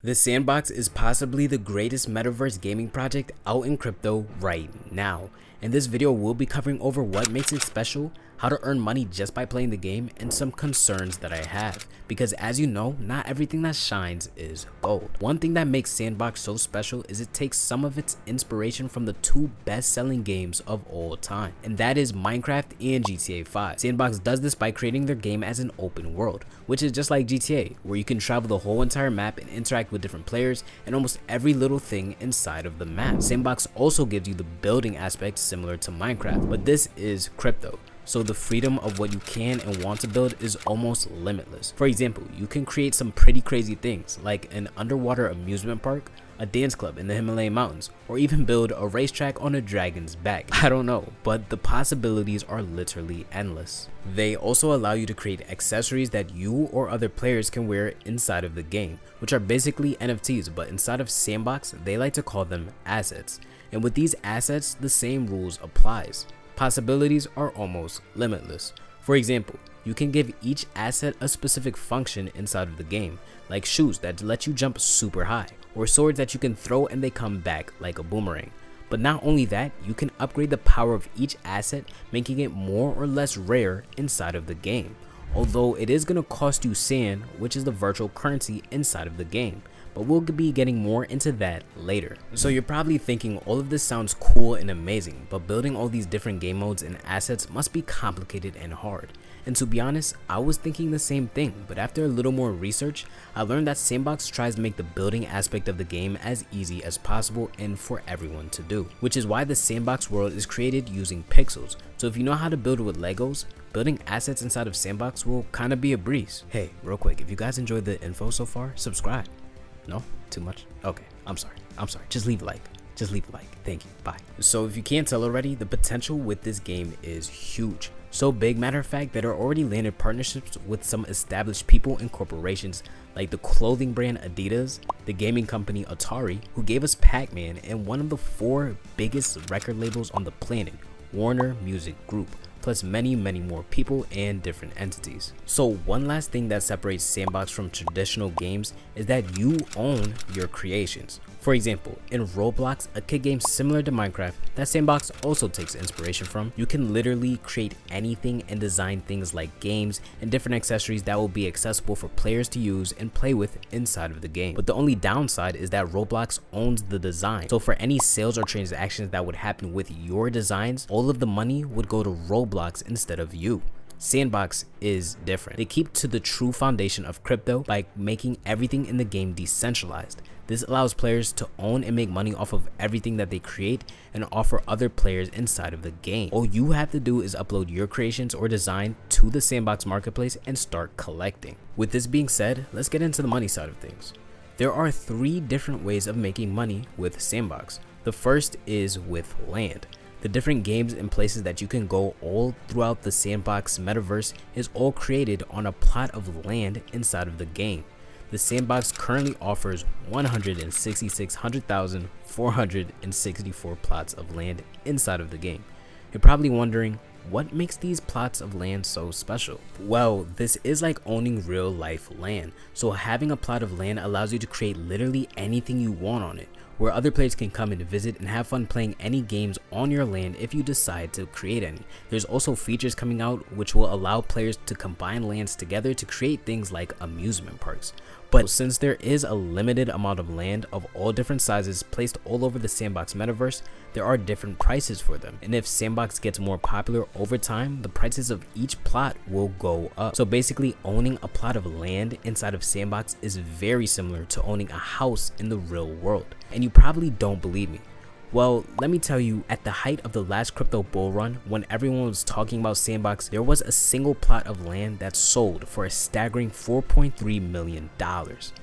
The Sandbox is possibly the greatest metaverse gaming project out in crypto right now. In this video, we'll be covering over what makes it special, how to earn money just by playing the game, and some concerns that I have. Because as you know, not everything that shines is gold. One thing that makes Sandbox so special is it takes some of its inspiration from the two best-selling games of all time, and that is Minecraft and GTA 5. Sandbox does this by creating their game as an open world, which is just like GTA, where you can travel the whole entire map and interact with different players and almost every little thing inside of the map. Sandbox also gives you the building aspect similar to Minecraft, but this is crypto. So the freedom of what you can and want to build is almost limitless. For example, you can create some pretty crazy things like an underwater amusement park, a dance club in the Himalayan mountains, or even build a racetrack on a dragon's back. I don't know, but the possibilities are literally endless. They also allow you to create accessories that you or other players can wear inside of the game, which are basically NFTs, but inside of Sandbox, they like to call them assets. And with these assets, the same rules applies. Possibilities are almost limitless. For example, you can give each asset a specific function inside of the game, like shoes that let you jump super high, or swords that you can throw and they come back like a boomerang. But not only that, you can upgrade the power of each asset, making it more or less rare inside of the game. Although it is going to cost you sand, which is the virtual currency inside of the game. But we'll be getting more into that later. So you're probably thinking all of this sounds cool and amazing, but building all these different game modes and assets must be complicated and hard. And to be honest, I was thinking the same thing, but after a little more research, I learned that Sandbox tries to make the building aspect of the game as easy as possible and for everyone to do, which is why the Sandbox world is created using pixels. So if you know how to build with Legos, building assets inside of Sandbox will kind of be a breeze. Hey, real quick, if you guys enjoyed the info so far, subscribe. No? Too much? Okay, I'm sorry. Just leave a like. Thank you. Bye. So if you can't tell already, the potential with this game is huge. So big, matter of fact, that are already landed partnerships with some established people and corporations like the clothing brand Adidas, the gaming company Atari, who gave us Pac-Man, and one of the 4 biggest record labels on the planet, Warner Music Group, plus many more people and different entities. So one last thing that separates Sandbox from traditional games is that you own your creations. For example, in Roblox, a kid game similar to Minecraft that Sandbox also takes inspiration from, you can literally create anything and design things like games and different accessories that will be accessible for players to use and play with inside of the game. But the only downside is that Roblox owns the design. So for any sales or transactions that would happen with your designs, all of the money would go to Roblox instead of you. Sandbox is different. They keep to the true foundation of crypto by making everything in the game decentralized. This allows players to own and make money off of everything that they create and offer other players inside of the game. All you have to do is upload your creations or design to the Sandbox marketplace and start collecting. With this being said, let's get into the money side of things. There are 3 different ways of making money with Sandbox. The first is with land. The different games and places that you can go all throughout the Sandbox metaverse is all created on a plot of land inside of the game. The Sandbox currently offers 166,464 plots of land inside of the game. You're probably wondering, what makes these plots of land so special? Well, this is like owning real life land. So having a plot of land allows you to create literally anything you want on it, where other players can come and visit and have fun playing any games on your land if you decide to create any. There's also features coming out which will allow players to combine lands together to create things like amusement parks. But since there is a limited amount of land of all different sizes placed all over the Sandbox metaverse, there are different prices for them. And if Sandbox gets more popular over time, the prices of each plot will go up. So basically, owning a plot of land inside of Sandbox is very similar to owning a house in the real world. And you probably don't believe me. Well, let me tell you, at the height of the last crypto bull run, when everyone was talking about Sandbox, there was a single plot of land that sold for a staggering $4.3 million,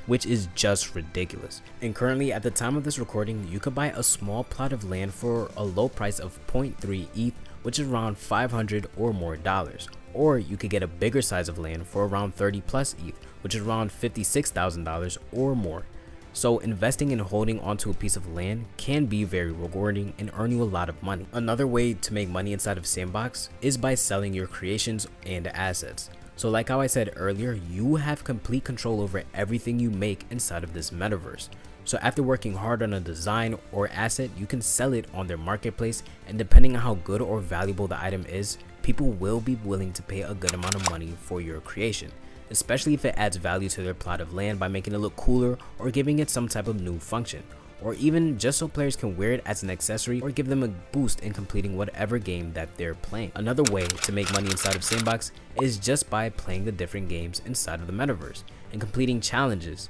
which is just ridiculous. And currently, at the time of this recording, you could buy a small plot of land for a low price of 0.3 ETH, which is around $500 or more dollars. Or you could get a bigger size of land for around 30 plus ETH, which is around $56,000 or more. So investing and holding onto a piece of land can be very rewarding and earn you a lot of money. Another way to make money inside of Sandbox is by selling your creations and assets. So like how I said earlier, you have complete control over everything you make inside of this metaverse. So after working hard on a design or asset, you can sell it on their marketplace, and depending on how good or valuable the item is, people will be willing to pay a good amount of money for your creation, especially if it adds value to their plot of land by making it look cooler or giving it some type of new function, or even just so players can wear it as an accessory or give them a boost in completing whatever game that they're playing. Another way to make money inside of Sandbox is just by playing the different games inside of the metaverse and completing challenges.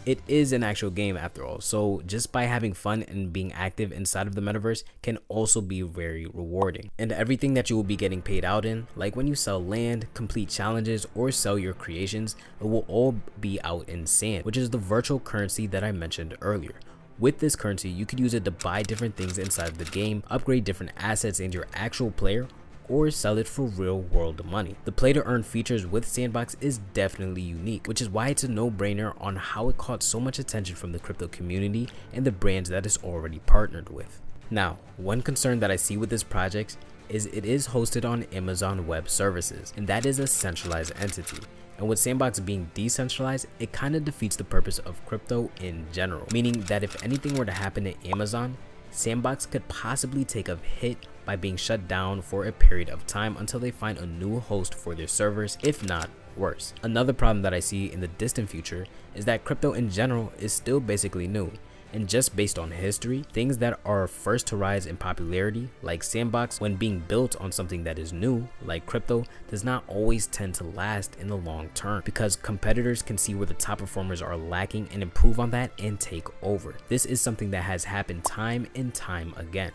It is an actual game after all, so just by having fun and being active inside of the metaverse can also be very rewarding. And everything that you will be getting paid out in, like when you sell land, complete challenges, or sell your creations, it will all be out in sand, which is the virtual currency that I mentioned earlier. With this currency, you could use it to buy different things inside of the game, upgrade different assets in your actual player, or sell it for real world money. The play to earn features with Sandbox is definitely unique, which is why it's a no-brainer on how it caught so much attention from the crypto community and the brands that it's already partnered with. Now, one concern that I see with this project is it is hosted on Amazon Web Services, and that is a centralized entity. And with Sandbox being decentralized, it kind of defeats the purpose of crypto in general, meaning that if anything were to happen to Amazon, Sandbox could possibly take a hit by being shut down for a period of time until they find a new host for their servers, if not worse. Another problem that I see in the distant future is that crypto in general is still basically new, and just based on history, things that are first to rise in popularity, like Sandbox, when being built on something that is new, like crypto, does not always tend to last in the long term, because competitors can see where the top performers are lacking and improve on that and take over. This is something that has happened time and time again.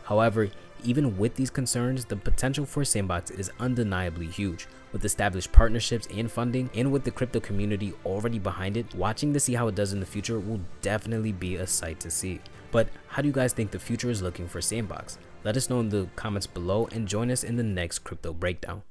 However, even with these concerns, the potential for Sandbox is undeniably huge. With established partnerships and funding, and with the crypto community already behind it, watching to see how it does in the future will definitely be a sight to see. But how do you guys think the future is looking for Sandbox? Let us know in the comments below and join us in the next crypto breakdown.